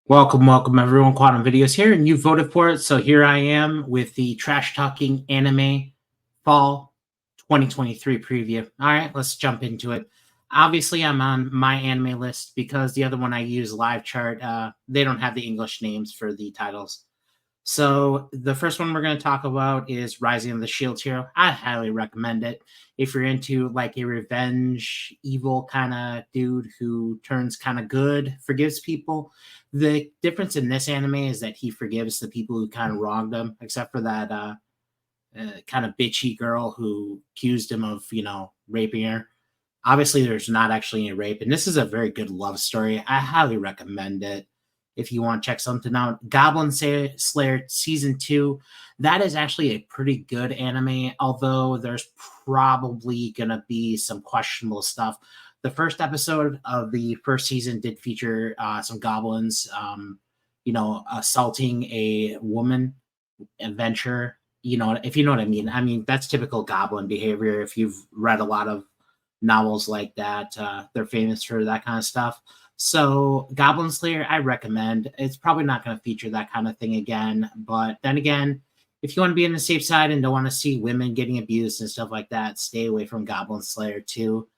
Welcome everyone. Quantum Videos here, and you voted for it. So here I am with the Trash Talking Anime Fall 2023 preview. All right, let's jump into it. Obviously, I'm on my anime list because the other one I use, Live Chart, they don't have the English names for the titles. So the first one we're going to talk about is Rising of the Shield Hero. I highly recommend it if you're into like a revenge, evil kind of dude who turns kind of good, forgives people. The difference in this anime is that he forgives the people who kind of wronged him, except for that kind of bitchy girl who accused him of, raping her. Obviously, there's not actually a rape, and this is a very good love story. I highly recommend it if you want to check something out. Goblin Slayer Season 2, that is actually a pretty good anime, although there's probably going to be some questionable stuff. The first episode of the first season did feature some goblins, assaulting a woman adventure. If you know what I mean. I mean, that's typical goblin behavior. If you've read a lot of novels like that, they're famous for that kind of stuff. So Goblin Slayer, I recommend. It's probably not going to feature that kind of thing again. But then again, if you want to be on the safe side and don't want to see women getting abused and stuff like that, stay away from Goblin Slayer 2.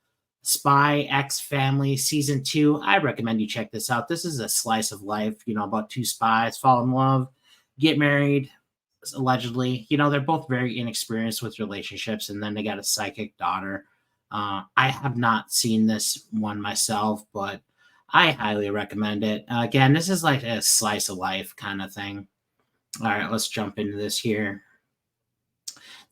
Spy X Family Season 2, I recommend you check this out. This is a slice of life, about two spies fall in love, get married, allegedly. They're both very inexperienced with relationships, and then they got a psychic daughter. I have not seen this one myself, but I highly recommend it. Again, this is like a slice of life kind of thing. All right, let's jump into this here.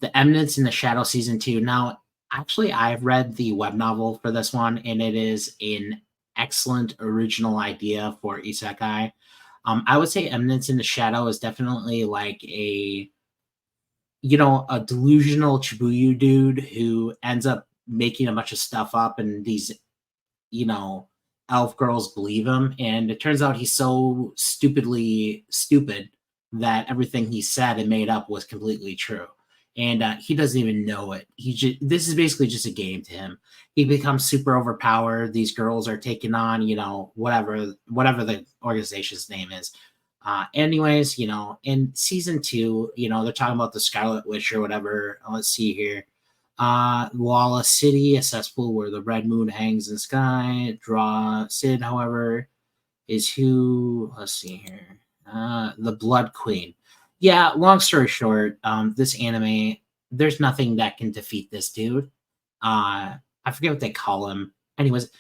The Eminence in the Shadow Season 2. Now, actually, I've read the web novel for this one, and it is an excellent original idea for isekai. I would say Eminence in the Shadow is definitely like a delusional Chibuyu dude who ends up making a bunch of stuff up, and these, elf girls believe him. And it turns out he's so stupidly stupid that everything he said and made up was completely true. And he doesn't even know it. This is basically just a game to him. He becomes super overpowered. These girls are taking on, whatever the organization's name is. Anyways, in season 2, they're talking about the Scarlet Witch or whatever. Let's see here. Walla City, a cesspool where the red moon hangs in the sky. Draw Sid, however, is who? Let's see here. The Blood Queen. Yeah, long story short, this anime, there's nothing that can defeat this dude. I forget what they call him. Anyways,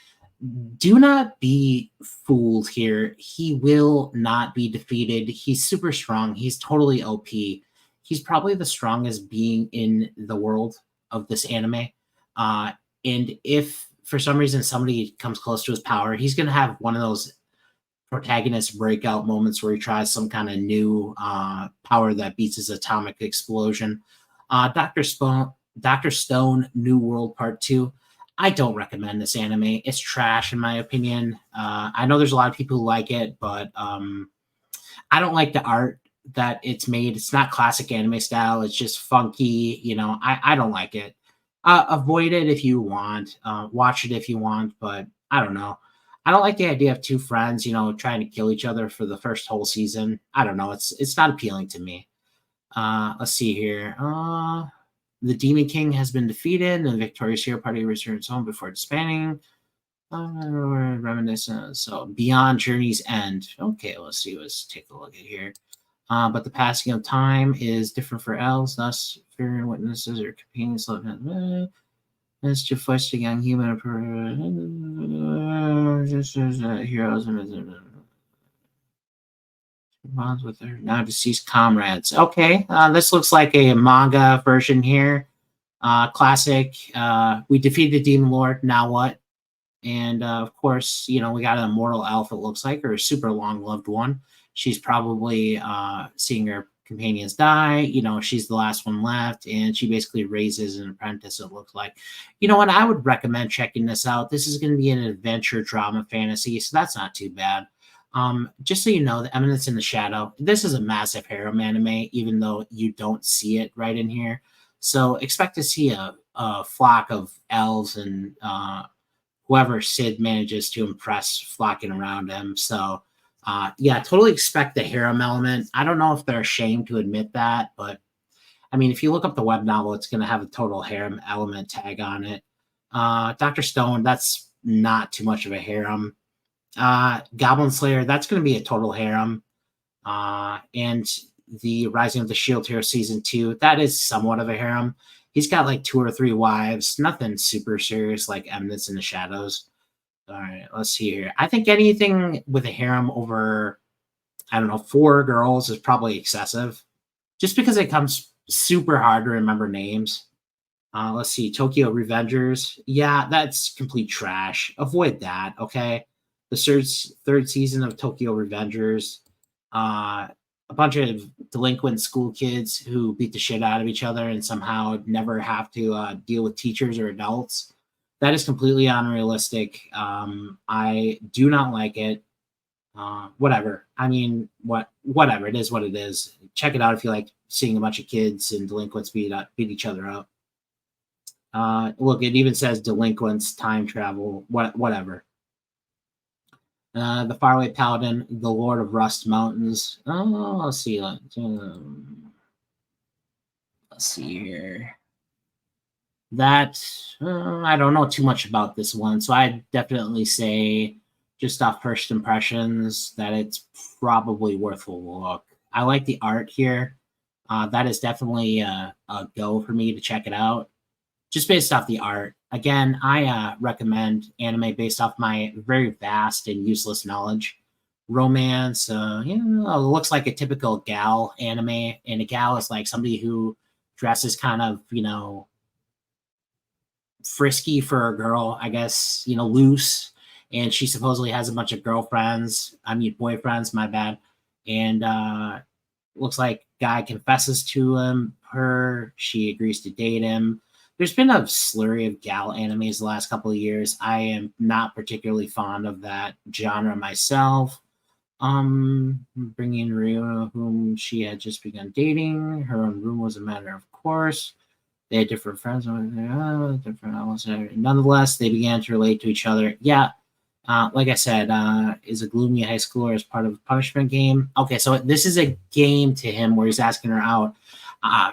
do not be fooled here. He will not be defeated. He's super strong. He's totally OP. He's probably the strongest being in the world of this anime. And if for some reason somebody comes close to his power, he's going to have one of those protagonist breakout moments where he tries some kind of new power that beats his atomic explosion. Dr. Stone, New World Part 2. I don't recommend this anime. It's trash, in my opinion. I know there's a lot of people who like it, but I don't like the art that it's made. It's not classic anime style. It's just funky. I don't like it. Avoid it if you want. Watch it if you want, but I don't know. I don't like the idea of two friends, trying to kill each other for the first whole season. I don't know. It's not appealing to me. Let's see here. The Demon King has been defeated, and the victorious hero party returns home before disbanding. Reminiscent. So Beyond Journey's End. Okay, let's see. Let's take a look at here. But the passing of time is different for elves, thus fearing witnesses or companions as to fight a young human just as heroes and bonds with their now deceased comrades. Okay, this looks like a manga version here. Classic. We defeated the Demon Lord. Now what? And of course, we got an immortal elf, it looks like, or a super long loved one. She's probably seeing her companions die. She's the last one left, and she basically raises an apprentice, it looks like. You know what? I would recommend checking this out. This is going to be an adventure drama fantasy, so that's not too bad. Just so you know, The Eminence in the Shadow, this is a massive harem anime, even though you don't see it right in here. So expect to see a flock of elves and whoever Sid manages to impress flocking around him. So Yeah, totally expect the harem element. I don't know if they're ashamed to admit that, but I mean, if you look up the web novel, it's going to have a total harem element tag on it. Dr. Stone, that's not too much of a harem. Goblin Slayer, that's going to be a total harem. And the Rising of the Shield Hero season 2, that is somewhat of a harem. He's got like 2 or 3 wives, nothing super serious like Eminence in the Shadows. All right, let's see here. I think anything with a harem over, I don't know, 4 girls is probably excessive, just because it comes super hard to remember names. Let's see, Tokyo Revengers. Yeah, that's complete trash. Avoid that, okay? The third season of Tokyo Revengers. A bunch of delinquent school kids who beat the shit out of each other and somehow never have to deal with teachers or adults. That is completely unrealistic. I do not like it. Whatever. I mean, whatever. It is what it is. Check it out if you like seeing a bunch of kids and delinquents beat each other up. Look, it even says delinquents, time travel, whatever. The Faraway Paladin, the Lord of Rust Mountains. Oh, let's see. Let's see here. That I don't know too much about this one, so I'd definitely say, just off first impressions, that it's probably worth a look. I like the art here. That is definitely a go for me to check it out, just based off the art. Again, I recommend anime based off my very vast and useless knowledge. Romance, looks like a typical gal anime, and a gal is like somebody who dresses kind of, frisky for a girl, I guess, loose. And she supposedly has a bunch of girlfriends. I mean, boyfriends, my bad. And looks like guy confesses to her. She agrees to date him. There's been a slurry of gal animes the last couple of years. I am not particularly fond of that genre myself. Bringing Ryuna, whom she had just begun dating. Her own room was a matter of course. They had different friends, different elements. Nonetheless, they began to relate to each other. Yeah, like I said, is a gloomy high schooler as part of a punishment game. Okay, so this is a game to him where he's asking her out.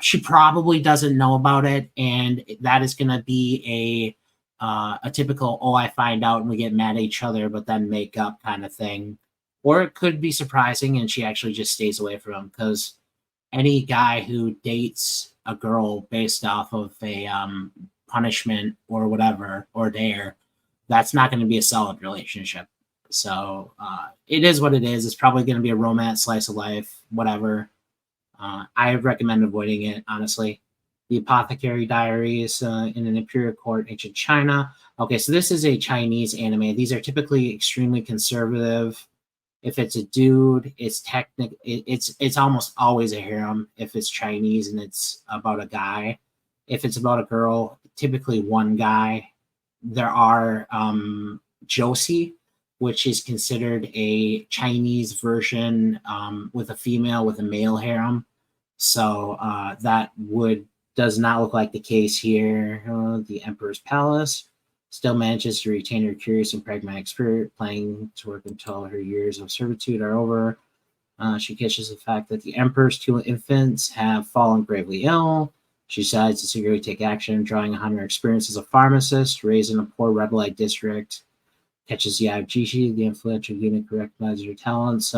She probably doesn't know about it, and that is going to be a typical, oh, I find out and we get mad at each other, but then make up kind of thing. Or it could be surprising and she actually just stays away from him, because any guy who dates a girl based off of a punishment or whatever, or dare, that's not going to be a solid relationship. So it is what it is. It's probably going to be a romance, slice of life, whatever. I recommend avoiding it, honestly. The Apothecary Diaries in an Imperial Court, Ancient China. Okay, so this is a Chinese anime. These are typically extremely conservative. If it's a dude, it's almost always a harem if it's Chinese and it's about a guy. If it's about a girl, typically one guy. There are Josie, which is considered a Chinese version with a female with a male harem. So that does not look like the case here. The Emperor's Palace still manages to retain her curious and pragmatic spirit, planning to work until her years of servitude are over. She catches the fact that the Emperor's 2 infants have fallen gravely ill. She decides to secretly take action, drawing on her experience as a pharmacist, raised in a poor red light district. Catches Jishi, the influential eunuch who recognizes her talents.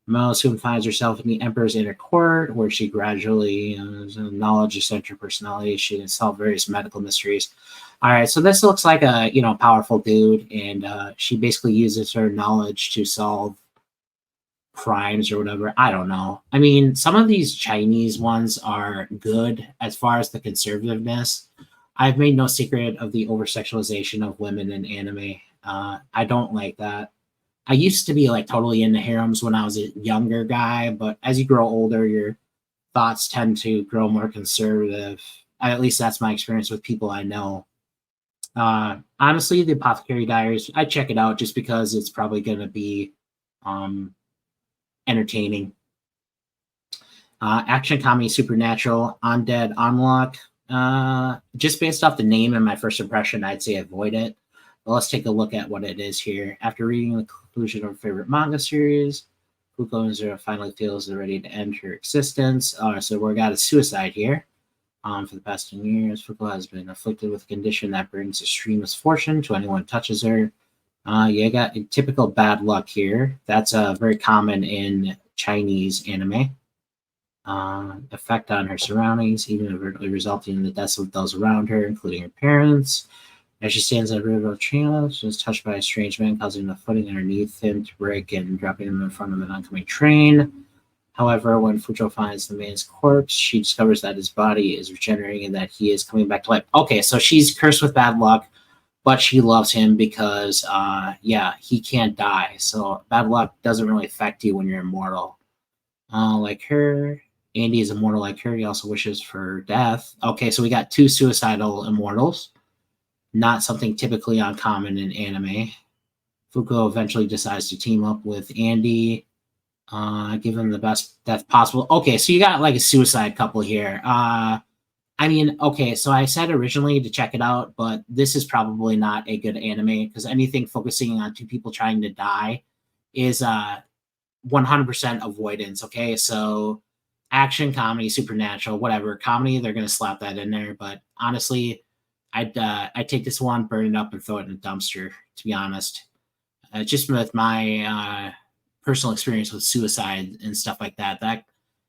Mel soon finds herself in the Emperor's inner court, where she gradually, knowledge-centered personality, she can solve various medical mysteries. All right, so this looks like a powerful dude, and she basically uses her knowledge to solve crimes or whatever. I don't know. I mean, some of these Chinese ones are good as far as the conservativeness. I've made no secret of the over-sexualization of women in anime. I don't like that. I used to be like totally into harems when I was a younger guy, but as you grow older, your thoughts tend to grow more conservative. At least that's my experience with people I know. Honestly, the Apothecary Diaries, I check it out just because it's probably going to be entertaining. Action comedy Supernatural, Undead Unluck. Just based off the name and my first impression, I'd say avoid it. But let's take a look at what it is here. After reading the conclusion of her favorite manga series, Fuko Mizuru finally feels ready to end her existence. So we got a suicide here. For the past 10 years, Fuko has been afflicted with a condition that brings extreme misfortune to anyone who touches her. You got typical bad luck here. That's very common in Chinese anime. Effect on her surroundings, even overtly resulting in the deaths of those around her, including her parents. As she stands on a river channel, she is touched by a strange man, causing the footing underneath him to break and dropping him in front of an oncoming train. However, when Fujo finds the man's corpse, she discovers that his body is regenerating and that he is coming back to life. Okay, so she's cursed with bad luck, but she loves him because, he can't die. So bad luck doesn't really affect you when you're immortal. Like her, Andy is immortal like her. He also wishes for death. Okay, so we got two suicidal immortals. Not something typically uncommon in anime. Fuko eventually decides to team up with Andy, give him the best death possible. Okay, so you got like a suicide couple here. Okay, so I said originally to check it out, but this is probably not a good anime because anything focusing on two people trying to die is 100% avoidance. Okay, so action, comedy, supernatural, whatever comedy, they're gonna slap that in there. But honestly, I'd take this one, burn it up, and throw it in a dumpster. To be honest, just with my personal experience with suicide and stuff like that, that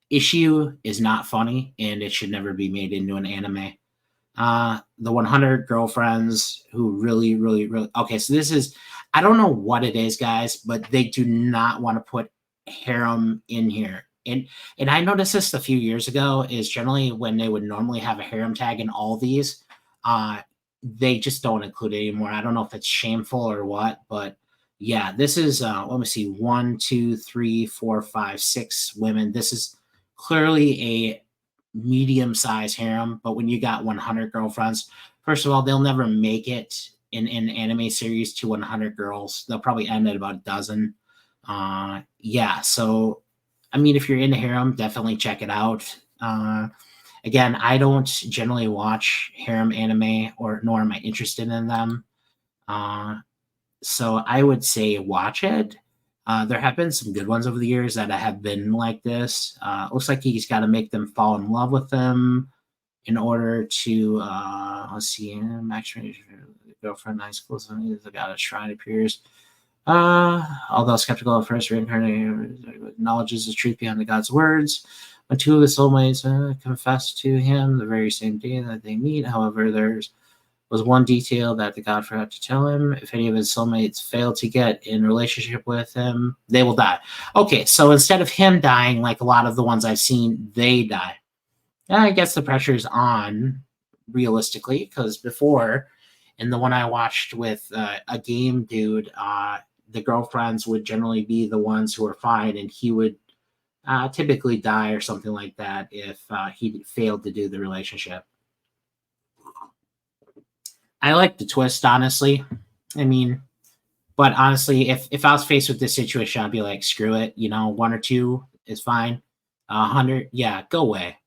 issue is not funny, and it should never be made into an anime. The 100 girlfriends who really, really, really. Okay, so this is. I don't know what it is, guys, but they do not want to put harem in here. And I noticed this a few years ago. Is generally when they would normally have a harem tag in all these, they just don't include it anymore. I don't know if it's shameful or what, but yeah, this is let me see, 1, 2, 3, 4, 5, 6 women. This is clearly a medium-sized harem, but when you got 100 girlfriends, first of all, they'll never make it in an anime series to 100 girls. They'll probably end at about a dozen. So I mean, if you're into harem, definitely check it out. Again, I don't generally watch harem anime, or nor am I interested in them. So I would say watch it. There have been some good ones over the years that have been like this. Looks like he's got to make them fall in love with him in order to, let's see, Max girlfriend, high school, something. They got a shrine appears. Although skeptical at first, reincarnated acknowledges the truth behind the god's words. When two of his soulmates confess to him the very same day that they meet, however, was one detail that the god forgot to tell him. If any of his soulmates fail to get in relationship with him, they will die. Okay, so instead of him dying, like a lot of the ones I've seen, they die. I guess the pressure's on, realistically, because before, in the one I watched with a game dude, the girlfriends would generally be the ones who are fine, and he would typically die or something like that if he failed to do the relationship. I like the twist, honestly. I mean, but honestly, if I was faced with this situation, I'd be like, screw it. You know, 1 or 2 is fine. 100, yeah, go away.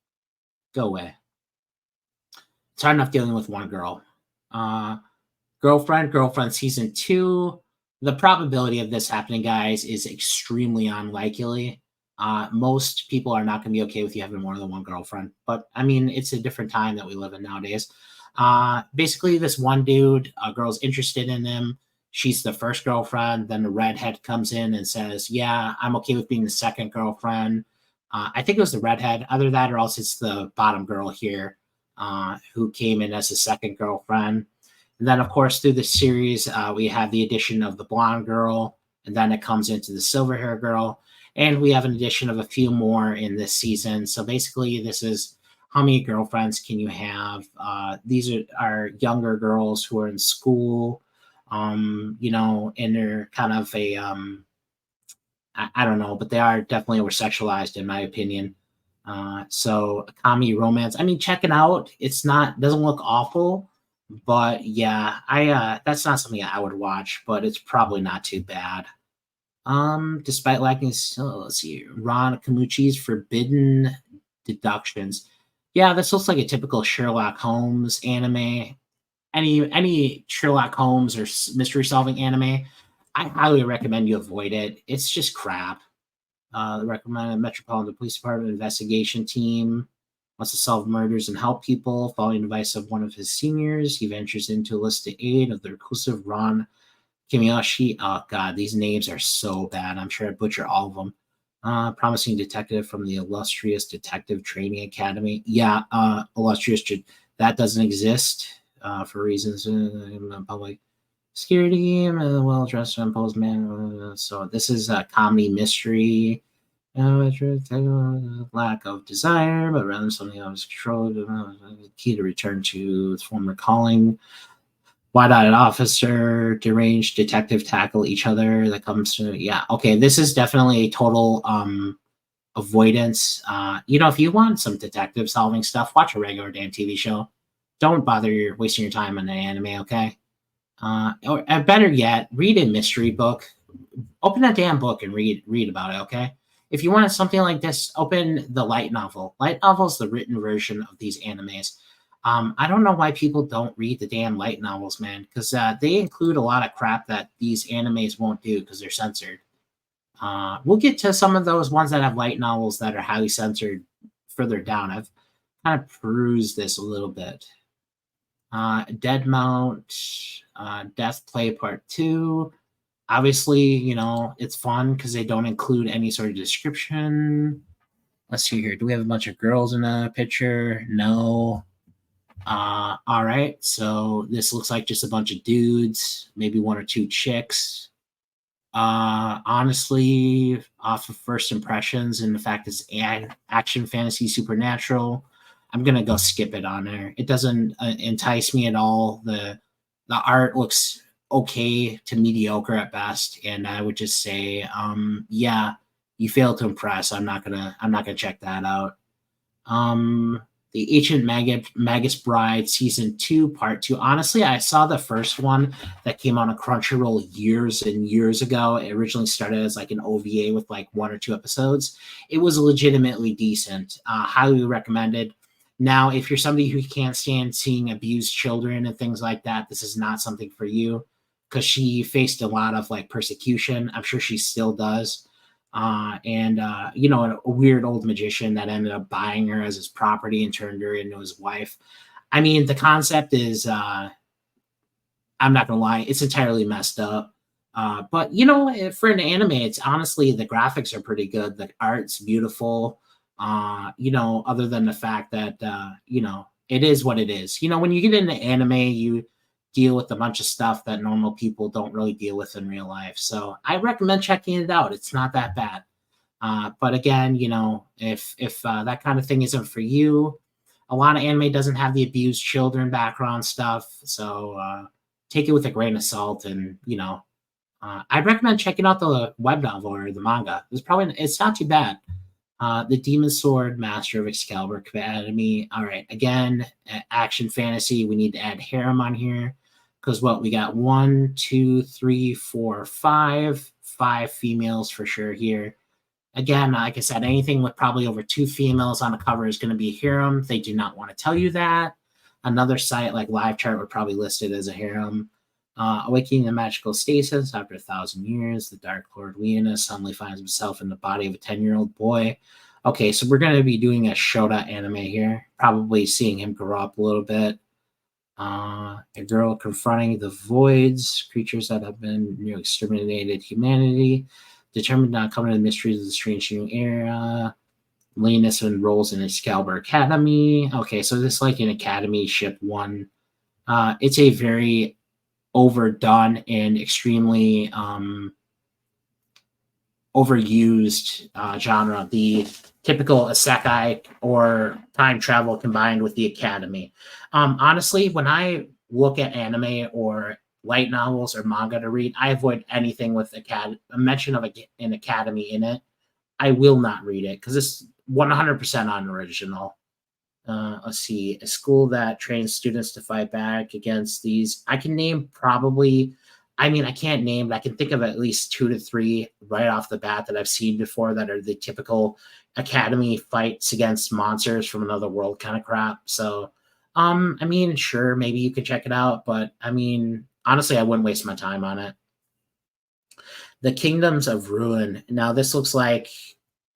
Go away. It's hard enough dealing with one girl. Girlfriend season 2. The probability of this happening, guys, is extremely unlikely. Most people are not going to be okay with you having more than one girlfriend, but I mean, it's a different time that we live in nowadays. Basically, this one dude, a girl's interested in him. She's the first girlfriend. Then the redhead comes in and says, "Yeah, I'm okay with being the second girlfriend." I think it was the redhead. Either that, or else it's the bottom girl here, who came in as the second girlfriend. And then, of course, through the series, we have the addition of the blonde girl, and then it comes into the silver hair girl. And we have an addition of a few more in this season. So basically, this is how many girlfriends can you have? These are younger girls who are in school, and they're kind of a, I don't know, but they are definitely over sexualized, in my opinion. So, a comedy romance. I mean, check it out. Doesn't look awful. But yeah, I that's not something I would watch, but it's probably not too bad. Despite lacking, let's see, Ron Kamuchi's Forbidden Deductions. Yeah, this looks like a typical Sherlock Holmes anime. any Sherlock Holmes or mystery solving anime, I highly recommend you avoid it. It's just crap. The recommended Metropolitan Police Department investigation team wants to solve murders and help people. Following advice of one of his seniors, he ventures into enlisted aid of the reclusive Ron Kimiyoshi. Oh God, these names are so bad. I'm sure I butcher all of them. Promising detective from the illustrious Detective Training Academy. Yeah, illustrious. That doesn't exist for reasons in the public security. Well dressed, imposed man. So this is a comedy mystery. Lack of desire, but rather something out of his control. Key to return to its former calling. Wide-eyed officer, deranged detective tackle each other. That comes to, yeah. Okay, this is definitely a total avoidance. If you want some detective solving stuff, watch a regular damn TV show. Don't bother wasting your time on an anime, okay? Or better yet, read a mystery book. Open a damn book and read about it, okay? If you want something like this, open the light novel. Light novel is the written version of these animes. I don't know why people don't read the damn light novels, man, because they include a lot of crap that these animes won't do because they're censored. We'll get to some of those ones that have light novels that are highly censored further down. I've kind of perused this a little bit. Dead Mount, Death Play Part 2. Obviously, it's fun because they don't include any sort of description. Let's see here. Do we have a bunch of girls in a picture? No. All right. So this looks like just a bunch of dudes, maybe one or two chicks. Honestly, off of first impressions and the fact it's action, fantasy, supernatural, I'm gonna go skip it on there. It doesn't entice me at all. The art looks okay to mediocre at best, and I would just say, yeah, you failed to impress. I'm not gonna check that out. The Ancient Magus Bride Season 2, Part 2. Honestly, I saw the first one that came on a Crunchyroll years and years ago. It originally started as like an OVA with like 1 or 2 episodes. It was legitimately decent. Highly recommended. Now, if you're somebody who can't stand seeing abused children and things like that, this is not something for you because she faced a lot of like persecution. I'm sure she still does. A weird old magician that ended up buying her as his property and turned her into his wife. I mean, the concept is, I'm not gonna lie, it's entirely messed up. But for an anime, it's honestly the graphics are pretty good. The art's beautiful. Other than the fact that it is what it is. When you get into anime, you deal with a bunch of stuff that normal people don't really deal with in real life. So I recommend checking it out. It's not that bad. But again, if that kind of thing isn't for you, a lot of anime doesn't have the abused children background stuff. So take it with a grain of salt. And I'd recommend checking out the web novel or the manga. It's not too bad. The Demon Sword Master of Excalibur Academy. All right, again, action fantasy. We need to add harem on here because we got 1, 2, 3, 4, 5 females for sure here. Again, like I said, anything with probably over 2 females on the cover is going to be a harem. They do not want to tell you that. Another site like LiveChart would probably list it as a harem. Awakening the magical stasis after 1,000 years, the Dark Lord Leonis suddenly finds himself in the body of a 10-year-old boy. Okay, so we're going to be doing a Shota anime here, probably seeing him grow up a little bit. A girl confronting the voids, creatures that have been nearly exterminated humanity, determined to uncover the mysteries of the strange new era. Leonis enrolls in Excalibur Academy. Okay, so this is like an Academy Ship 1. It's a very overdone and extremely overused genre, the typical isekai or time travel combined with the academy. Honestly, when I look at anime or light novels or manga to read, I avoid anything with a mention of an academy in it. I will not read it because it's 100% unoriginal. Let's see, a school that trains students to fight back against these. I can name probably, I can't name, but I can think of at least 2 to 3 right off the bat that I've seen before that are the typical academy fights against monsters from another world kind of crap. So I mean, sure, maybe you could check it out, but I mean, honestly, I wouldn't waste my time on it. The Kingdoms of Ruin. Now, this looks like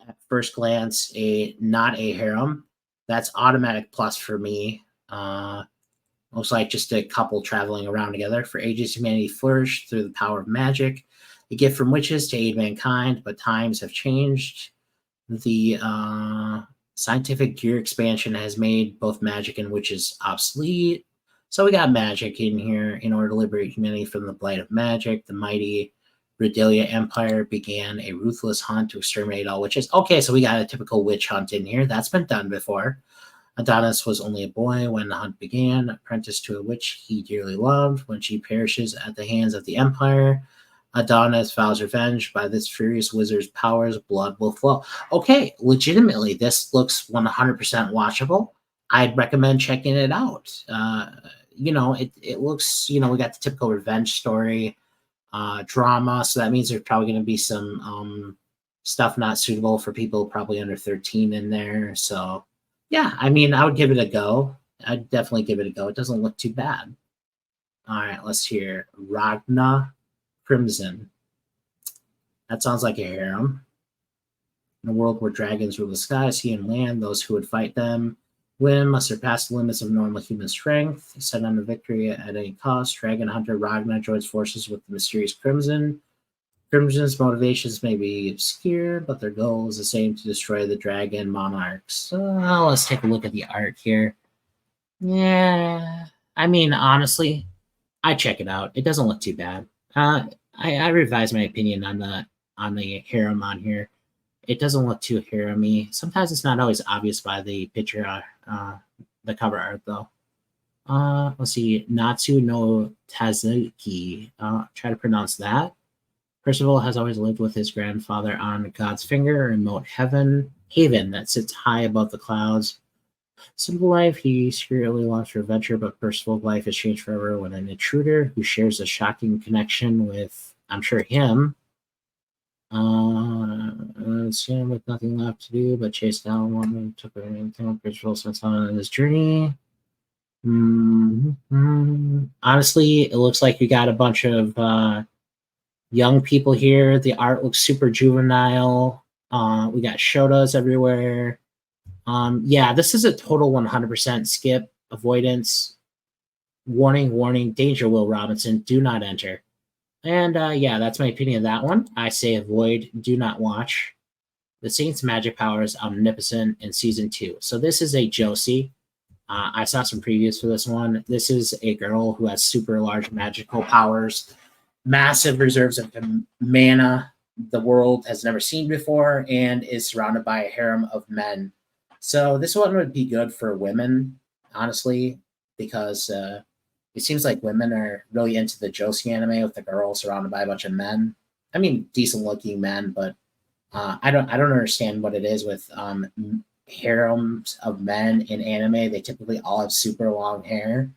at first glance a not a harem. That's automatic plus for me. Looks like just a couple traveling around together. For ages, humanity flourished through the power of magic, a gift from witches to aid mankind, but times have changed. The scientific gear expansion has made both magic and witches obsolete. So we got magic in here. In order to liberate humanity from the blight of magic, the mighty Redelia Empire began a ruthless hunt to exterminate all witches. Okay, so we got a typical witch hunt in here. That's been done before. Adonis was only a boy when the hunt began, apprenticed to a witch he dearly loved. When she perishes at the hands of the Empire, Adonis vows revenge. By this furious wizard's powers, blood will flow. Okay, legitimately, this looks 100% watchable. I'd recommend checking it out. It looks, we got the typical revenge story, drama, so that means there's probably going to be some stuff not suitable for people probably under 13 in there. So, yeah, I mean, I would give it a go. I'd definitely give it a go. It doesn't look too bad. All right, let's hear Ragna Crimson. That sounds like a harem. In a world where dragons rule the sky, sea, and land, those who would fight them win must surpass the limits of normal human strength. Set on a victory at any cost, dragon hunter Ragna joins forces with the mysterious Crimson. Crimson's motivations may be obscure, but their goal is the same: to destroy the dragon monarchs. So let's take a look at the art here. Yeah, I mean, honestly, I check it out. It doesn't look too bad. I revised my opinion on the harem on here. It doesn't look too harem-y. Sometimes it's not always obvious by the picture, the cover art though. Let's see, Natsu no Tazuki. Try to pronounce that. Percival has always lived with his grandfather on God's finger, a remote haven that sits high above the clouds. Simple life, he secretly launched for adventure, but Percival's life has changed forever when an intruder who shares a shocking connection with, I'm sure, him. It's him with nothing left to do but chase down one who took everything. Percival sets on his journey. Honestly, it looks like we got a bunch of young people here. The art looks super juvenile. We got shotas everywhere. Yeah, this is a total 100% skip, avoidance. Warning, danger, Will Robinson, do not enter. And yeah, that's my opinion of that one. I say avoid, do not watch. The Saint's magic power is omnipotent in season 2. So this is a Josie. I saw some previews for this one. This is a girl who has super large magical powers, massive reserves of mana the world has never seen before, and is surrounded by a harem of men. So this one would be good for women, honestly, because it seems like women are really into the Josie anime with the girl surrounded by a bunch of men. I mean, decent looking men, but I don't understand what it is with harems of men in anime. They typically all have super long hair.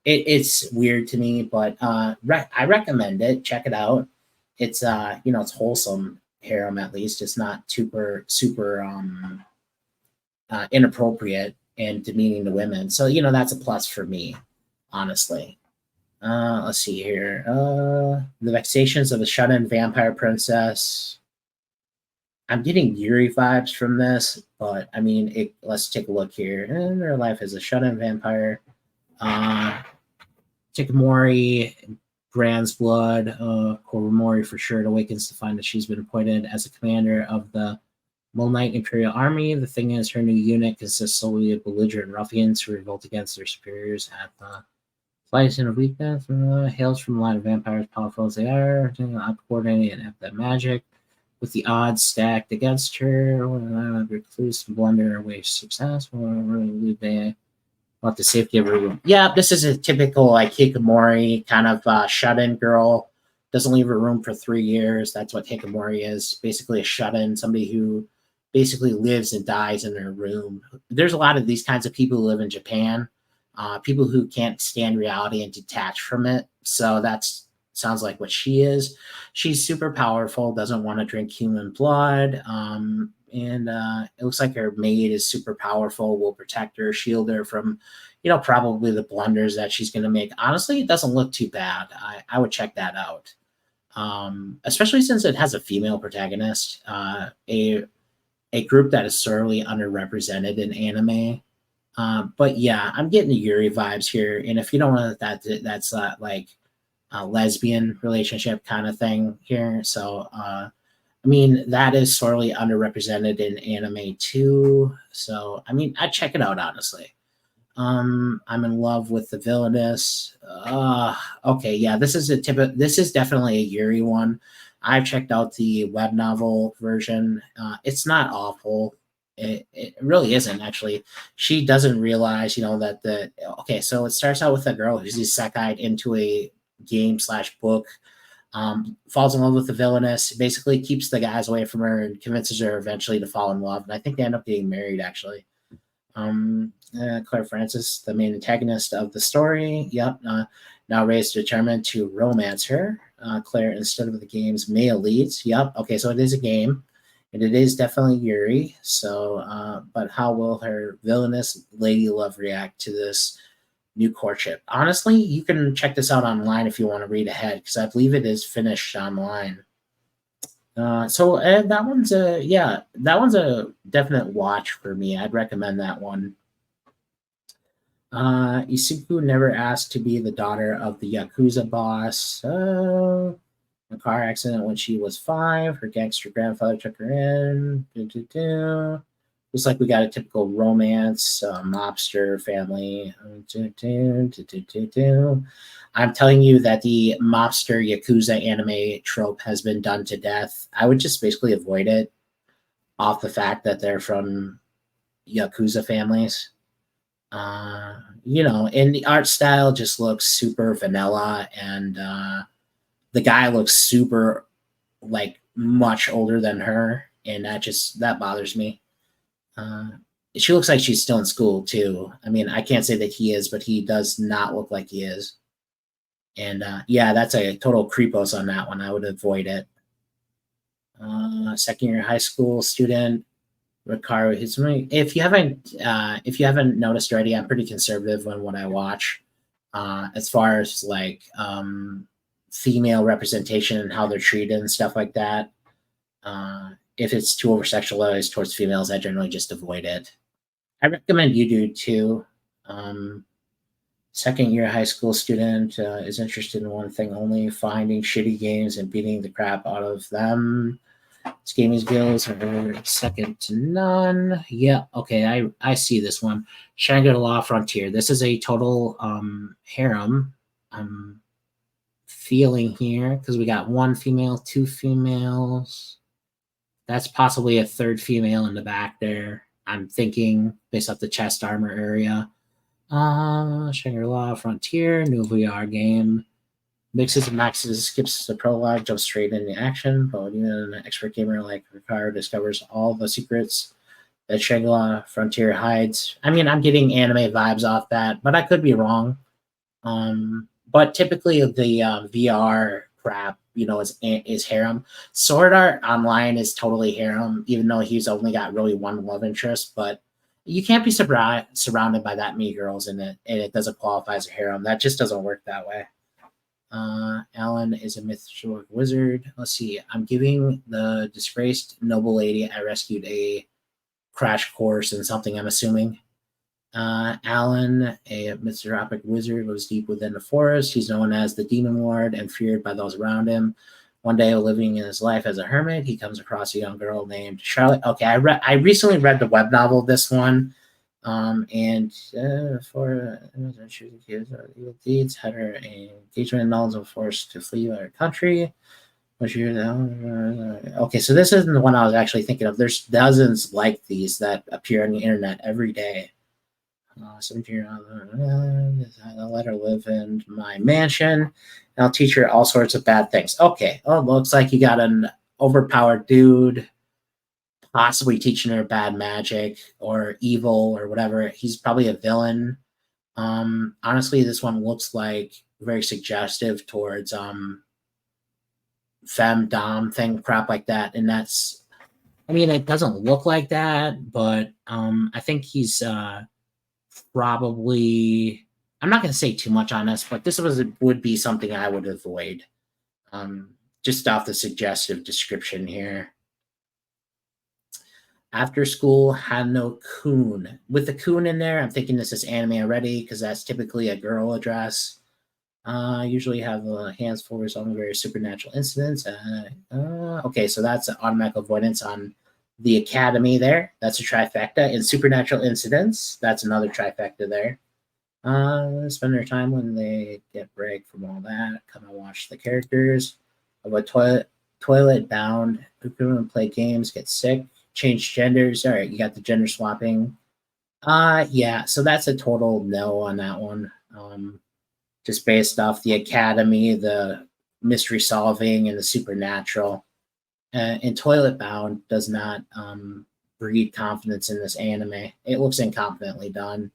It's weird to me, but I recommend it. Check it out. It's it's wholesome harem, at least. It's not super inappropriate and demeaning to women. So that's a plus for me, honestly. Let's see here. The Vexations of a Shut-In Vampire Princess. I'm getting Yuri vibes from this, but I mean, let's take a look here. In her life as a shut-in vampire. Takamori, Brand's blood. Koromori for sure. It awakens to find that she's been appointed as a commander of the Molnite Imperial Army. The thing is, her new unit consists solely of belligerent ruffians who revolt against their superiors at the License of Weakness. Hails from a line of vampires, powerful as they are, uncoordinated and have that magic. With the odds stacked against her, recluse blunder away success. They want the safety of her room. Yeah, this is a typical like Hikikomori kind of shut-in girl. Doesn't leave her room for 3 years. That's what Hikikomori is. Basically a shut-in, somebody who basically lives and dies in their room. There's a lot of these kinds of people who live in Japan. People who can't stand reality and detach from it. So that's sounds like what she is. She's super powerful, doesn't want to drink human blood, and it looks like her maid is super powerful, will protect her, shield her from, probably the blunders that she's going to make. Honestly, it doesn't look too bad. I would check that out, especially since it has a female protagonist, a group that is sorely underrepresented in anime. But yeah, I'm getting the Yuri vibes here, and if you don't know that's like a lesbian relationship kind of thing here, so I mean that is sorely underrepresented in anime too. So I mean, I'd check it out honestly. I'm in love with the villainess. Okay, yeah, this is definitely a Yuri one. I've checked out the web novel version. It's not awful. It really isn't actually. She doesn't realize, that okay, so it starts out with a girl who's isekai'd into a game slash book, falls in love with the villainess, basically keeps the guys away from her and convinces her eventually to fall in love. And I think they end up getting married actually. Claire Francis, the main antagonist of the story. Yep. Now Ray's determined to romance her. Claire, instead of the game's male leads. Yep. Okay, so it is a game, and it is definitely Yuri. So, but how will her villainous lady love react to this new courtship? Honestly, you can check this out online if you want to read ahead, because I believe it is finished online. So that one's a definite watch for me. I'd recommend that one. Isuku never asked to be the daughter of the Yakuza boss. A car accident when she was 5. Her gangster grandfather took her in. Looks like we got a typical romance, mobster family. I'm telling you that the mobster Yakuza anime trope has been done to death. I would just basically avoid it off the fact that they're from Yakuza families. And the art style just looks super vanilla, and the guy looks super, like, much older than her, and that bothers me. She looks like she's still in school too. I mean, I can't say that he is, but he does not look like he is. And yeah, that's a total creepos on that one. I would avoid it. Second year high school student, Ricardo. If you haven't noticed already, I'm pretty conservative on what I watch, as far as like female representation and how they're treated and stuff like that. If it's too over sexualized towards females, I generally just avoid it. I recommend you do too. Second year high school student is interested in one thing only: finding shitty games and beating the crap out of them. His gaming skills are second to none. Yeah, okay, I see this one. Shangri-La Frontier. This is a total harem. I'm feeling here because we got one female, two females. That's possibly a third female in the back there. I'm thinking based off the chest armor area. Shangri-La Frontier, new VR game. Mixes and maxes, skips the prologue, jumps straight into action. But even an expert gamer like Ricardo discovers all the secrets that Shangri-La Frontier hides. I mean, I'm getting anime vibes off that, but I could be wrong. But typically the VR crap, is harem. Sword Art Online is totally harem, even though he's only got really one love interest. But you can't be surrounded by that many girls in it, and it doesn't qualify as a harem. That just doesn't work that way. Alan is a mythological wizard. Let's see. I'm giving the disgraced noble lady I rescued a crash course in something, I'm assuming. Alan, a mythological wizard, lives deep within the forest. He's known as the Demon Lord and feared by those around him. One day, living in his life as a hermit, he comes across a young girl named Charlotte. Okay, I recently read the web novel of this one. And for shooting kids evil deeds, had her engagement knowledge of forced to flee our country. Okay, so this isn't the one I was actually thinking of. There's dozens like these that appear on the internet every day. 17-year-old, I'll let her live in my mansion, and I'll teach her all sorts of bad things. Okay, looks like you got an overpowered dude possibly teaching her bad magic or evil or whatever. He's probably a villain. Honestly, this one looks like very suggestive towards femdom thing, crap like that, and that's I mean, it doesn't look like that, but I think he's probably. I'm not going to say too much on this, but this would be something I would avoid. Just off the suggestive description here. After school, Hano Kun. With the Kun in there, I'm thinking this is anime already because that's typically a girl address. Usually have hands full resolving various supernatural incidents. Okay, so that's an automatic avoidance on the academy there. That's a trifecta. In supernatural incidents, that's another trifecta there. Spend their time when they get break from all that. Come and watch the characters. Avoid toilet bound. Who can play games, get sick, change genders. All right, you got the gender swapping. Yeah, so that's a total no on that one. Just based off the academy, the mystery solving, and the supernatural. And Toilet Bound does not breed confidence in this anime. It looks incompetently done.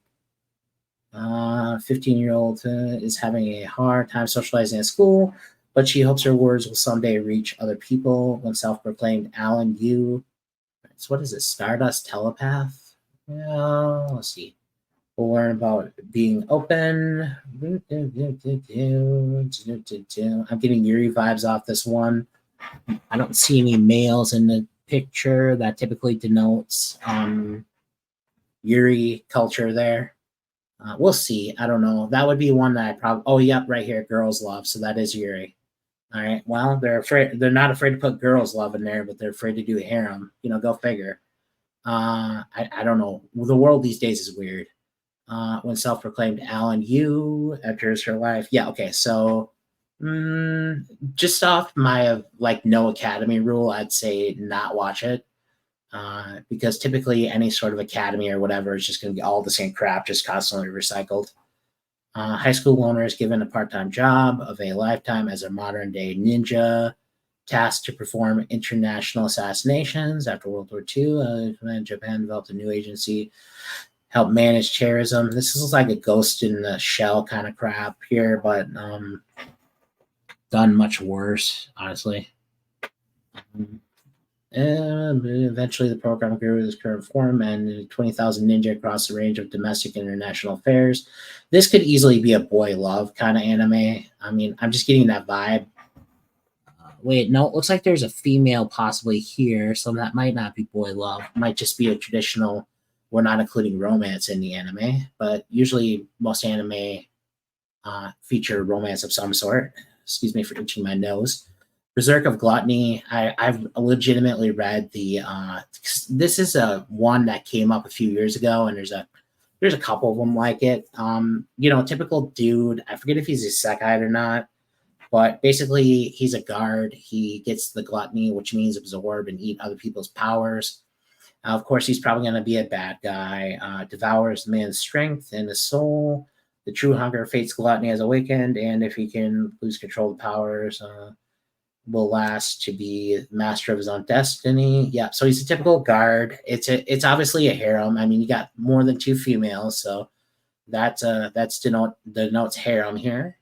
15-year-old is having a hard time socializing at school, but she hopes her words will someday reach other people. When self-proclaimed Alan Yu. So what is it? Stardust telepath? Yeah, let's see. We'll learn about being open. I'm getting Yuri vibes off this one. I don't see any males in the picture. That typically denotes Yuri culture there. We'll see. I don't know. That would be one that I probably. Oh, yep, right here, girls love. So that is Yuri. All right. Well, they're afraid. They're not afraid to put girls love in there, but they're afraid to do harem. Go figure. I don't know. The world these days is weird. When self-proclaimed Alan Yu enters her life. Yeah, okay. So just off my no academy rule, I'd say not watch it. Because typically any sort of academy or whatever is just going to be all the same crap, just constantly recycled. High school loner is given a part-time job of a lifetime as a modern-day ninja, tasked to perform international assassinations. After World War II, Japan developed a new agency, help manage terrorism. This is like a Ghost in the Shell kind of crap here, but done much worse, honestly. And eventually, the program grew to its current form, and 20,000 ninja across the range of domestic and international affairs. This could easily be a boy love kind of anime. I mean, I'm just getting that vibe. Wait, no, it looks like there's a female possibly here, so that might not be boy love. It might just be a traditional. We're not including romance in the anime, but usually most anime feature romance of some sort. Excuse me for itching my nose. Berserk of Gluttony. I've legitimately read the. This is a one that came up a few years ago, and there's a couple of them like it. Typical dude. I forget if he's a isekai or not, but basically he's a guard. He gets the gluttony, which means absorb and eat other people's powers. Of course, he's probably going to be a bad guy. Devours the man's strength and his soul. The true hunger of fate's gluttony has awakened, and if he can lose control of the powers, will last to be master of his own destiny. Yeah, so he's a typical guard. It's obviously a harem. I mean, you got more than two females, so that's denotes harem here.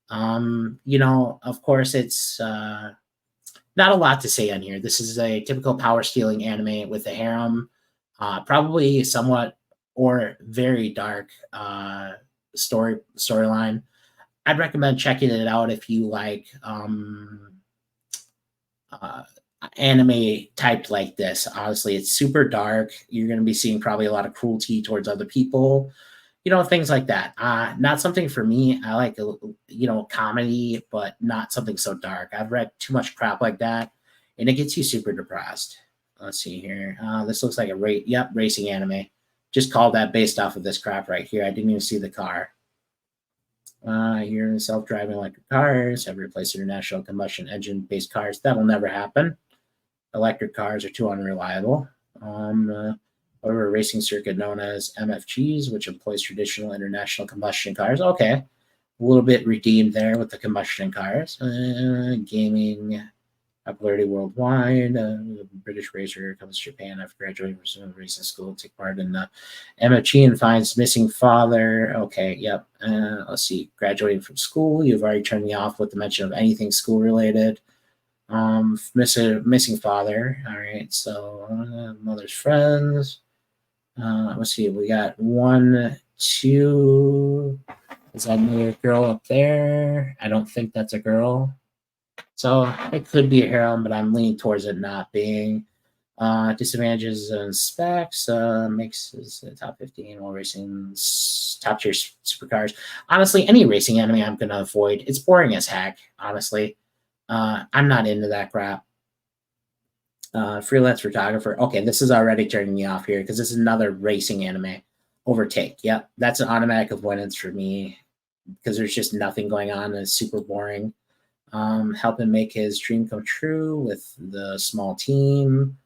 Of course, it's not a lot to say on here. This is a typical power stealing anime with a harem, probably somewhat or very dark storyline. I'd recommend checking it out if you like anime typed like this. Honestly, it's super dark. You're going to be seeing probably a lot of cruelty towards other people. Things like that. Not something for me. I like, comedy, but not something so dark. I've read too much crap like that, and it gets you super depressed. Let's see here. This looks like a racing anime. Just called that based off of this crap right here. I didn't even see the car. Here in self-driving electric cars have replaced international combustion engine-based cars. That will never happen. Electric cars are too unreliable. Over a racing circuit known as MFGs, which employs traditional international combustion cars. Okay, a little bit redeemed there with the combustion cars. Gaming popularity worldwide. British racer comes to Japan after graduating from racing school to take part in the MFG and finds missing father. Okay, yep. Let's see. Graduating from school. You've already turned me off with the mention of anything school related. Missing father. All right, so mother's friends. Let's see. We got 1, 2. Is that another girl up there? I don't think that's a girl. So it could be a harem, but I'm leaning towards it not being. Disadvantages and specs makes his top 15 while racing top tier supercars. Honestly, any racing anime I'm going to avoid. It's boring as heck, honestly. I'm not into that crap. Freelance photographer. Okay, this is already turning me off here because this is another racing anime. Overtake. Yep, that's an automatic avoidance for me because there's just nothing going on and it's super boring. Help him make his dream come true with the small team.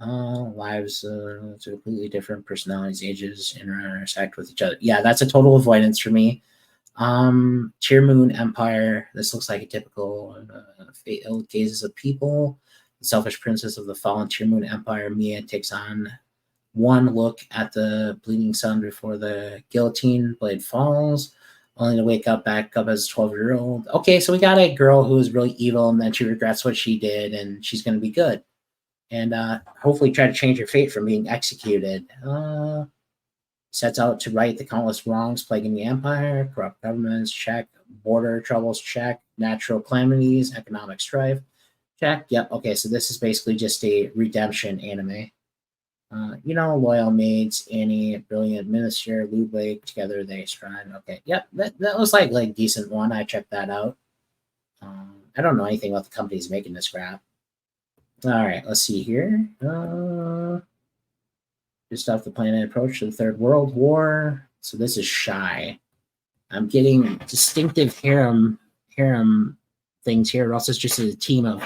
Lives to completely different personalities, ages, intersect with each other. Yeah, that's a total avoidance for me. Tear Moon Empire. This looks like a typical fate-ill gazes of people. The selfish princess of the fallen Tear Moon Empire, Mia, takes on one look at the bleeding sun before the guillotine blade falls, only to wake up back up as a 12-year-old. Okay, so we got a girl who is really evil and then she regrets what she did and she's going to be good. And hopefully try to change her fate from being executed. Sets out to right the countless wrongs plaguing the empire, corrupt governments, check, border troubles, check, natural calamities, economic strife, check. Yep, okay, so this is basically just a redemption anime. Loyal maids, Annie, brilliant minister, Lou Blake, together they strive. Okay, yep, that was like decent one. I checked that out. I don't know anything about the companies making this crap. All right, let's see here. Just off the planet approach to the Third World War. So this is Shy. I'm getting distinctive harem things here. Also, it's just a team of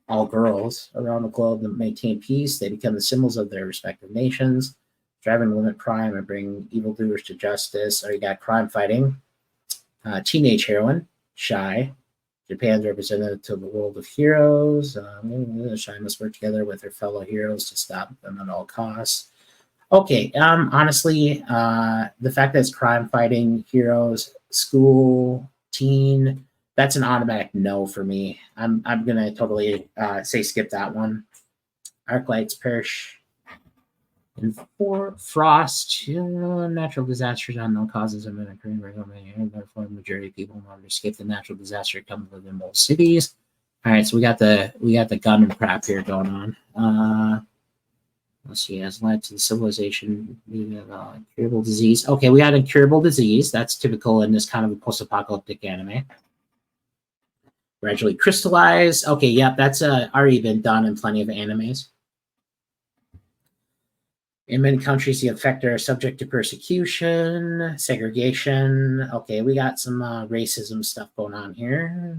all girls around the globe that maintain peace. They become the symbols of their respective nations, drive and limit crime and bring evildoers to justice. Or you got crime fighting. Teenage heroine, Shy. Japan's representative to the world of heroes. Shy must work together with her fellow heroes to stop them at all costs. Okay, honestly, the fact that it's crime fighting, heroes, school, teen, that's an automatic no for me. I'm gonna totally say skip that one. Arclights perish in frost, natural disasters, unknown causes have been occurring regularly. Therefore, the majority of people, in order to escape the natural disaster, come to live in most cities. All right, so we got the gun and crap here going on. Let's see, has led to the civilization incurable disease. Okay, we got incurable disease. That's typical in this kind of a post-apocalyptic anime. Gradually crystallize. Okay, yep, that's already been done in plenty of animes. In many countries, the affected are subject to persecution, segregation. Okay, we got some racism stuff going on here.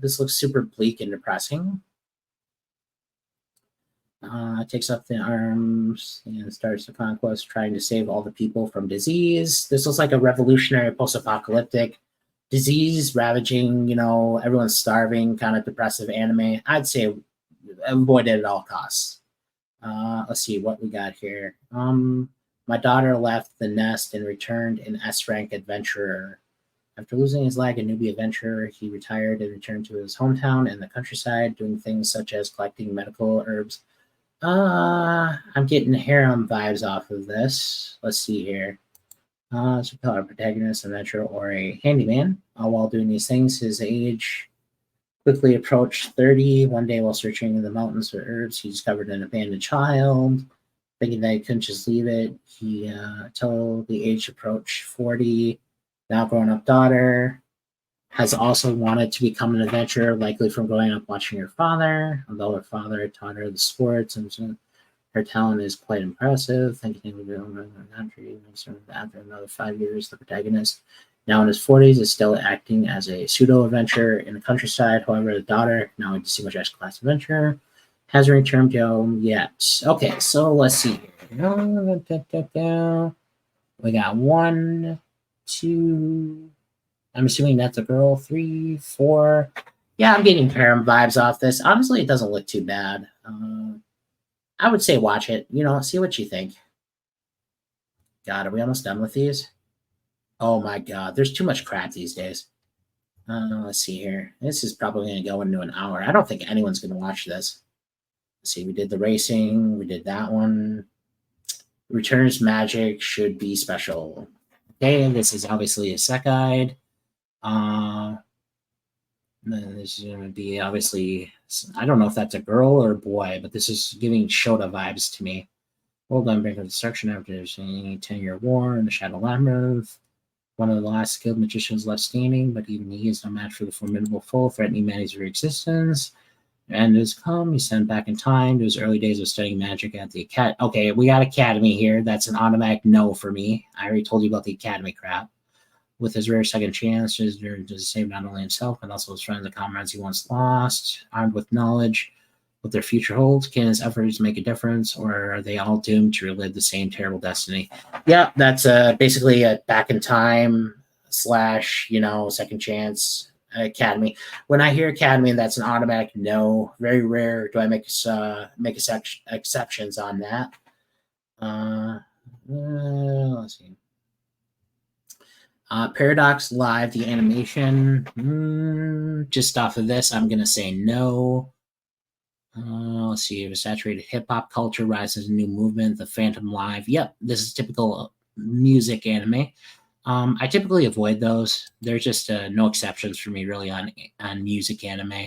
This looks super bleak and depressing. Takes up the arms and starts the conquest, trying to save all the people from disease. This looks like a revolutionary post-apocalyptic disease ravaging, everyone's starving, kind of depressive anime. I'd say avoid it at all costs. Let's see what we got here. My daughter left the nest and returned an S-rank adventurer. After losing his leg, a newbie adventurer, he retired and returned to his hometown and the countryside, doing things such as collecting medical herbs. I'm getting harem vibes off of this. Let's see here. So our protagonist, adventurer, or a handyman. While doing these things, his age quickly approached 30. One day, while searching in the mountains for herbs, he discovered an abandoned child. Thinking that he couldn't just leave it, he till the age approached 40. Now grown-up daughter has also wanted to become an adventurer, likely from growing up watching her father. Although her father taught her the sports and her talent is quite impressive. Thinking he would be over the country. After another 5 years, the protagonist, now in his 40s, is still acting as a pseudo-adventurer in the countryside. However, the daughter, now a distinguished S-class adventurer, hasn't returned home yet. Okay, so let's see here. We got 1, 2... I'm assuming that's a girl. 3, 4. Yeah, I'm getting harem vibes off this. Honestly, it doesn't look too bad. I would say watch it. See what you think. God, are we almost done with these? Oh my God, there's too much crap these days. Let's see here. This is probably going to go into an hour. I don't think anyone's going to watch this. Let's see. We did the racing. We did that one. Returns magic should be special. Okay, this is obviously a set guide. This is going to be obviously, I don't know if that's a girl or a boy, but this is giving Shota vibes to me. World on brink of destruction after a 10-year war in the Shadow Labyrinth. One of the last skilled magicians left standing, but even he is no match for the formidable foe threatening humanity's very existence. And has come. He's sent back in time to his early days of studying magic at the academy. Okay, we got academy here. That's an automatic no for me. I already told you about the academy crap. With his rare second chance to save not only himself, but also his friends and comrades he once lost. Armed with knowledge what their future holds, can his efforts make a difference, or are they all doomed to relive the same terrible destiny? Yeah, that's basically a back in time / second chance academy. When I hear academy, that's an automatic no. Very rare do I make exceptions on that. Let's see. Paradox Live, the animation. Just off of this, I'm gonna say no. Let's see. A saturated hip hop culture rises a new movement. The Phantom Live. Yep, this is typical music anime. I typically avoid those. There's just no exceptions for me really on music anime.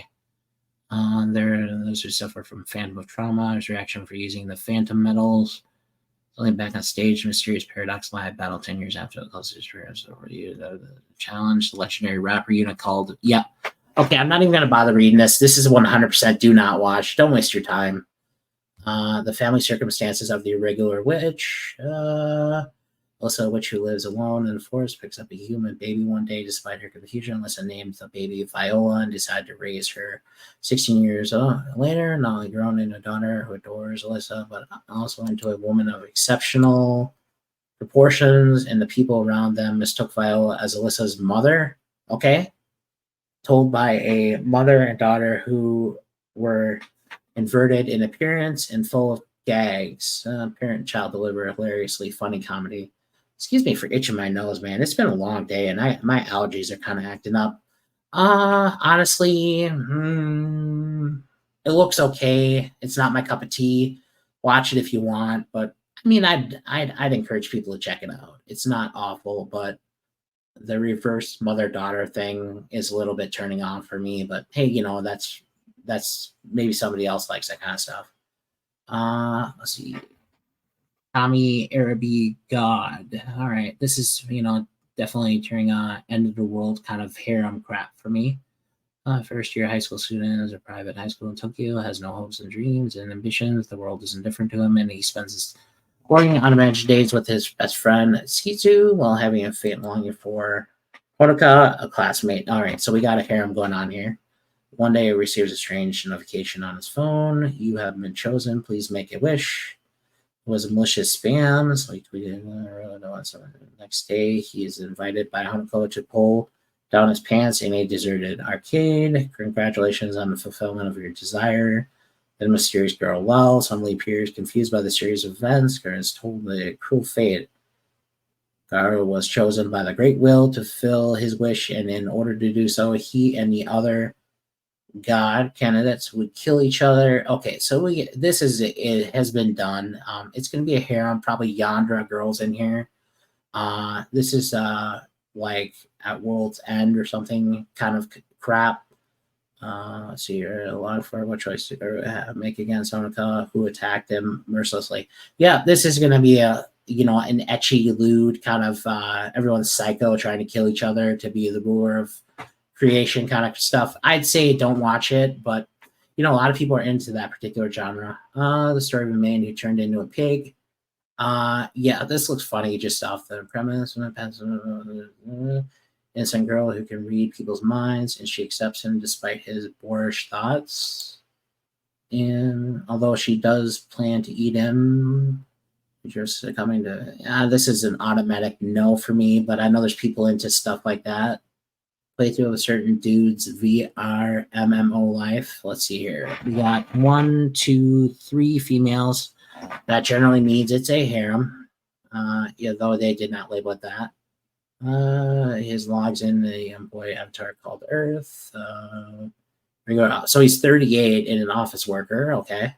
Those who suffer from Phantom of Trauma. His reaction for using the Phantom Metals. Only back on stage, Mysterious Paradox Live battle 10 years after the closest experience over you. The challenge, the legendary rapper unit called. Yeah. Okay, I'm not even going to bother reading this. This is 100% do not watch. Don't waste your time. The family circumstances of the irregular witch. Also, a witch who lives alone in the forest picks up a human baby one day despite her confusion. Alyssa named the baby Viola and decided to raise her. 16 years later, not only grown into a daughter who adores Alyssa, but also into a woman of exceptional proportions, and the people around them mistook Viola as Alyssa's mother. Okay. Told by a mother and daughter who were inverted in appearance and full of gags. Parent-child deliver a hilariously funny comedy. Excuse me for itching my nose, man. It's been a long day, and my allergies are kind of acting up. Honestly, it looks okay. It's not my cup of tea. Watch it if you want, but I mean, I'd encourage people to check it out. It's not awful, but the reverse mother-daughter thing is a little bit turning on for me. But hey, that's maybe somebody else likes that kind of stuff. Let's see. Tommy Araby God. All right. This is, definitely turning on end of the world kind of harem crap for me. First year high school student is a private high school in Tokyo, has no hopes and dreams and ambitions. The world is indifferent to him, and he spends his boring, unimagined days with his best friend, Shizu, while having a faint longing for Honoka, a classmate. All right. So we got a harem going on here. One day he receives a strange notification on his phone. You have been chosen. Please make a wish. It was a malicious spam, so he tweeted. So the next day, he is invited by Hanako to pull down his pants in a deserted arcade. Congratulations on the fulfillment of your desire. Then a mysterious girl Lal suddenly appears, confused by the series of events. Gar is told the cruel fate. Gar was chosen by the Great Will to fulfill his wish, and in order to do so, he and the other God candidates would kill each other. Okay, so it has been done. It's going to be a harem, probably Yandere girls in here. This is like at World's End or something kind of crap. Let's see here. A lot for what choice to make against Honoka, who attacked him mercilessly. Yeah, this is going to be an ecchi lewd kind of everyone's psycho trying to kill each other to be the ruler of creation kind of stuff. I'd say don't watch it, but a lot of people are into that particular genre. The story of a man who turned into a pig. Yeah, this looks funny just off the premise. Innocent girl who can read people's minds, and she accepts him despite his boorish thoughts. And although she does plan to eat him, just coming to this is an automatic no for me, but I know there's people into stuff like that. Playthrough of a certain dude's VR MMO life. Let's see here. We got 1, 2, 3 females. That generally means it's a harem, though they did not label it that. His logs in the employee avatar called Earth. We go. So he's 38 and an office worker. Okay.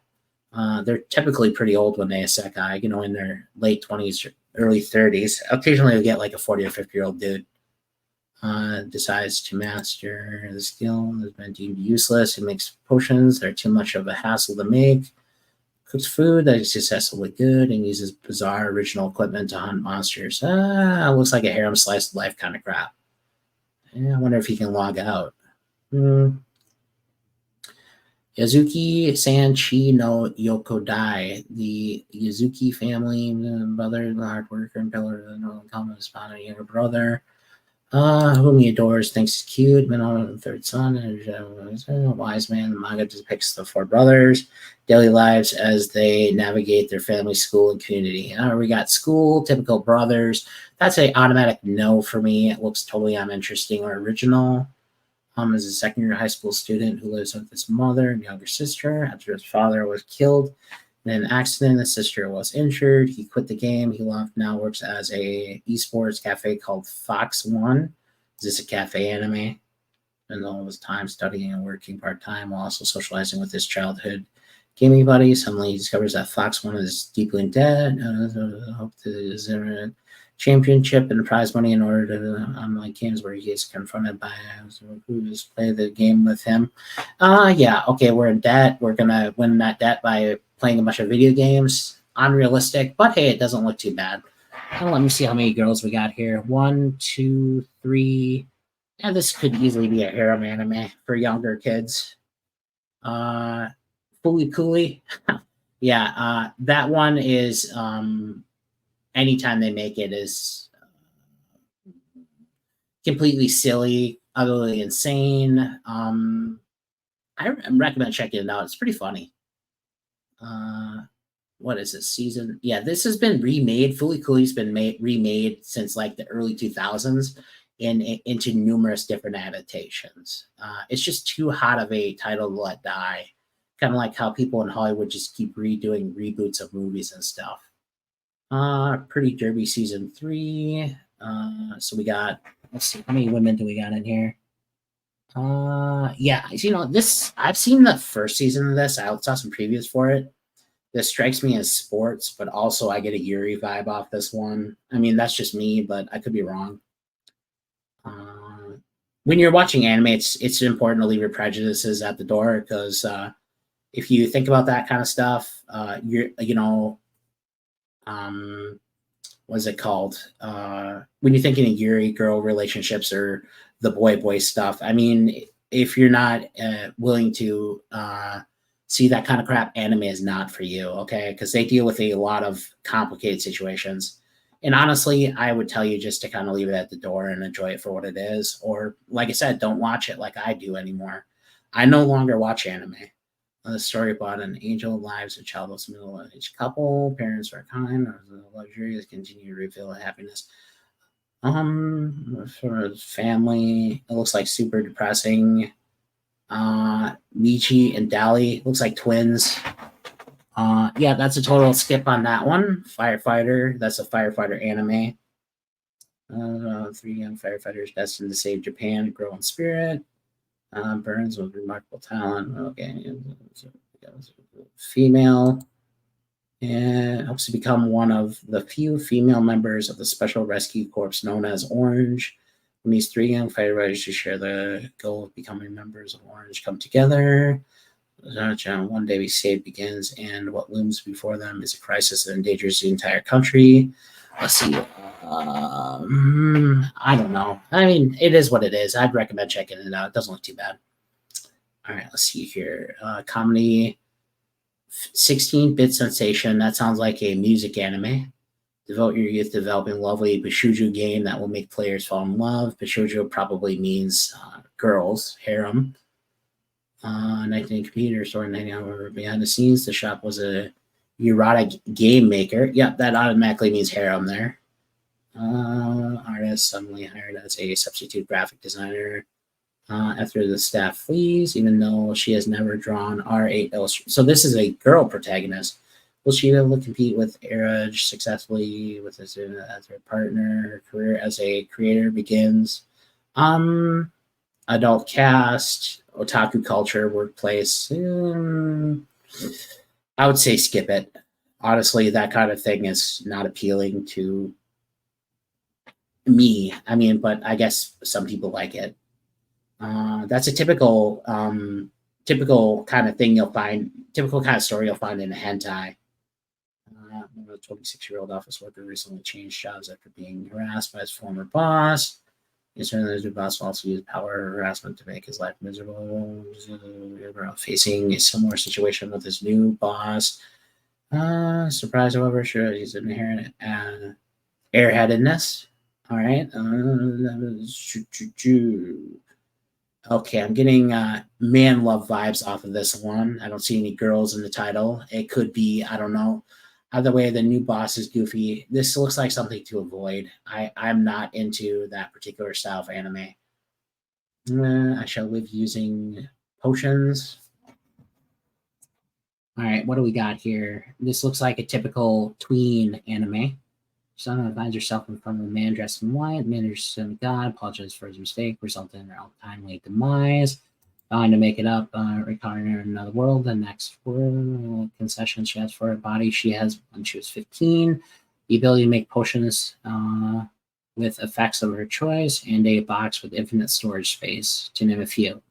They're typically pretty old when they isekai, in their late 20s, early 30s. Occasionally, you'll get like a 40 or 50-year-old dude decides to master the skill has been deemed useless. He makes potions. They're too much of a hassle to make. Cooks food that is successfully good and uses bizarre original equipment to hunt monsters. Looks like a harem slice of life kind of crap. I wonder if he can log out. Yazuki Sanchi no Yokodai, the Yazuki family, brother, the hard worker and pillar of the Northern Common spawned a younger brother, whom he adores, thinks is cute, been on the third son, a wise man. The manga depicts the four brothers' daily lives as they navigate their family, school, and community. We got school, typical brothers. That's an automatic no for me. It looks totally uninteresting or original. Is a second-year high school student who lives with his mother and younger sister. After his father was killed in an accident, his sister was injured. He quit the game he loved. Now works as a esports cafe called Fox One. Is this a cafe anime? And all of his time studying and working part-time while also socializing with his childhood gaming buddies. Suddenly he discovers that Fox One is deeply in debt. Hope to championship and prize money in order to online games where he gets confronted by who just play the game with him. Yeah, okay, we're in debt. We're gonna win that debt by playing a bunch of video games. Unrealistic, but hey, it doesn't look too bad. Let me see how many girls we got here. 1, 2, 3. Yeah, this could easily be a harem anime for younger kids. Fooly Cooly. Yeah, that one is anytime they make it is completely silly, utterly insane. I recommend checking it out. It's pretty funny. What is this season? Yeah, this has been remade. Fooly Cooley's been remade since like the early 2000s into numerous different adaptations. It's just too hot of a title to let die. Kind of like how people in Hollywood just keep redoing reboots of movies and stuff. Pretty Derby season 3. So we got, let's see, how many women do we got in here? Yeah, this, I've seen the first season of this. I saw some previews for it. This strikes me as sports, but also I get a Yuri vibe off this one. I mean, that's just me, but I could be wrong. When you're watching anime, it's important to leave your prejudices at the door because if you think about that kind of stuff, what's it called? When you're thinking of Yuri girl relationships or the boy stuff, I mean, if you're not willing to see that kind of crap, anime is not for you, okay? Because they deal with a lot of complicated situations. And honestly, I would tell you just to kind of leave it at the door and enjoy it for what it is. Or, like I said, don't watch it like I do anymore. I no longer watch anime. The story about an angel lives a childless middle-aged couple. Parents are kind, or the luxuries continue to reveal happiness. For family, it looks like super depressing. Michi and Dali looks like twins. Yeah, that's a total skip on that one. Firefighter, that's a firefighter anime. 3 young firefighters destined to save Japan and grow in spirit. Burns with remarkable talent. Okay, female, and hopes to become one of the few female members of the Special Rescue Corps known as Orange. When these 3 young firefighters who share the goal of becoming members of Orange come together, one day be saved begins, and what looms before them is a crisis that endangers the entire country. Let's see. I don't know. I mean, it is what it is. I'd recommend checking it out. It doesn't look too bad. All right, let's see here. Comedy, 16-bit sensation. That sounds like a music anime. Devote your youth developing lovely Bishuju game that will make players fall in love. Bishuju probably means girls, harem. 19 computer store, 90 hour behind the scenes. The shop was a erotic game maker. Yep, that automatically means harem there. Artist suddenly hired as a substitute graphic designer after the staff flees, even though she has never drawn R8 illustration. So this is a girl protagonist. Will she be able to compete with Era successfully with as her partner? Her career as a creator begins. Adult cast, otaku culture, workplace. I would say skip it. Honestly, that kind of thing is not appealing to me. I mean, but I guess some people like it. That's a typical kind of thing you'll find, typical kind of story you'll find in a hentai. A 26-year-old office worker recently changed jobs after being harassed by his former boss. His new boss will also use power or harassment to make his life miserable. Facing a similar situation with his new boss. Surprise, however, sure, he's inherent airheadedness. All right. Okay, I'm getting man love vibes off of this one. I don't see any girls in the title. It could be, I don't know. Either way, the new boss is goofy. This looks like something to avoid. I'm not into that particular style of anime. I shall live using potions. All right, what do we got here? This looks like a typical tween anime. Someone finds herself in front of a man dressed in white. The man is son of God, apologizes for his mistake, resulting in her untimely demise. Vowing to make it up, reincarnating in another world. The next world concession she has for her body she has when she was 15. The ability to make potions with effects of her choice, and a box with infinite storage space, to name a few.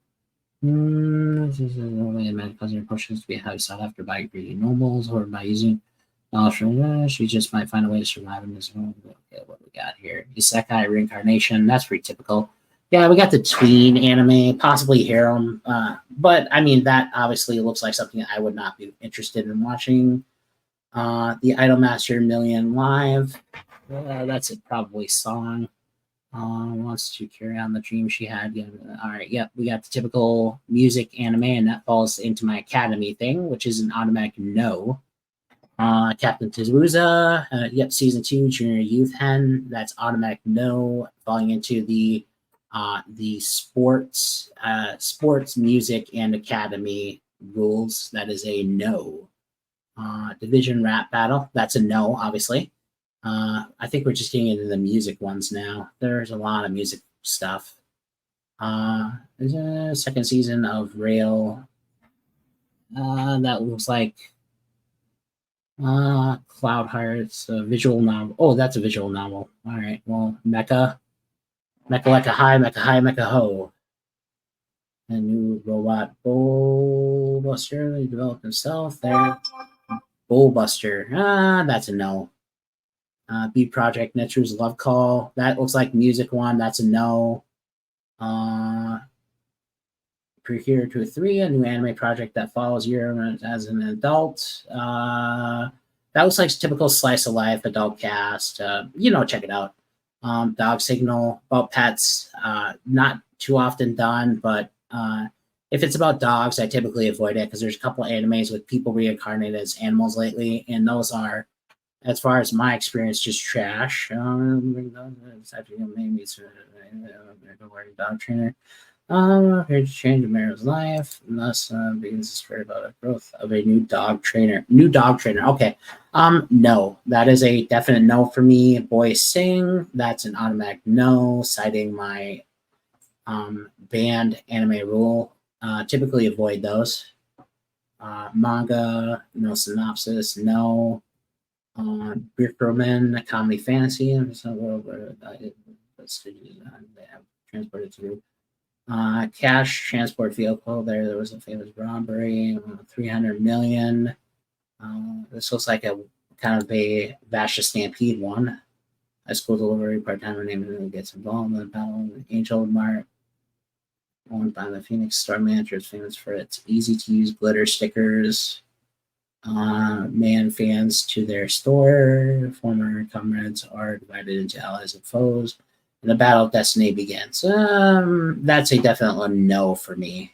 Causing potions to be highly sought after by greedy nobles or by using she just might find a way to survive in this world. Okay, what we got here? Isekai reincarnation. That's pretty typical. Yeah, we got the tween anime, possibly harem. But I mean, that obviously looks like something I would not be interested in watching. The Idolmaster Million Live. That's probably song. Wants to carry on the dream she had. Yeah, all right, yep, we got the typical music anime, and that falls into my academy thing, which is an automatic no. Captain Tezuka, yep, season 2, Junior Youth Hen. That's automatic no. Falling into the sports music and academy rules. That is a no. Division rap battle. That's a no, obviously. I think we're just getting into the music ones now. There's a lot of music stuff. There's a second season of Rail. That looks like Cloud Hearts, a visual novel. Oh, that's a visual novel. All right. Well, Mecha Mecha High, Mecha Ho. A new robot Bullbuster he developed himself there. Bullbuster. That's a no. Beat Project Netru's Love Call. That looks like music one. That's a no. Precure to 3, a new anime project that follows Yuri as an adult. That looks like typical slice of life adult cast. Check it out. Dog Signal, about pets. Not too often done, but if it's about dogs, I typically avoid it because there's a couple of animes with people reincarnated as animals lately, and those are, as far as my experience, just trash. Maybe it's a dog trainer. Here to change Meryl's life, and thus begins to spread about the growth of a new dog trainer. Okay. No, that is a definite no for me. Boy Sing, that's an automatic no, citing my banned anime rule. Typically avoid those. Manga, no synopsis, no. Bickerman, a comedy fantasy, and it's a world where they have transported through. Cash transport vehicle. There was a famous robbery, 300 million. This looks like a kind of a Vasha Stampede one. A school delivery part-timer named gets involved in the battle. Angel Mart, owned by the Phoenix Store Manager, is famous for its easy-to-use glitter stickers. Man fans to their store. Former comrades are divided into allies and foes. And the battle of destiny begins. That's a definite no for me.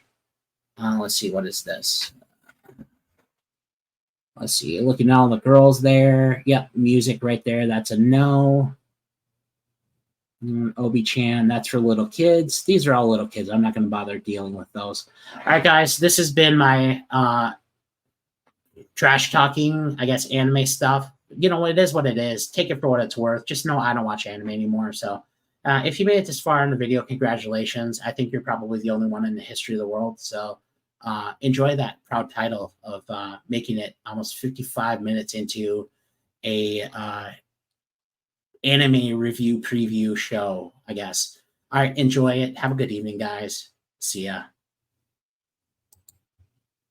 Let's see, what is this? Let's see, looking at all the girls there. Yep, music right there. That's a no. Obi-Chan, that's for little kids. These are all little kids. I'm not going to bother dealing with those. All right, guys, this has been my trash talking, I guess, anime stuff. You know, it is what it is. Take it for what it's worth. Just know I don't watch anime anymore. So if you made it this far in the video, congratulations. I think you're probably the only one in the history of the world. So enjoy that proud title of making it almost 55 minutes into a anime review preview show, I guess. All right, enjoy it. Have a good evening, guys. See ya.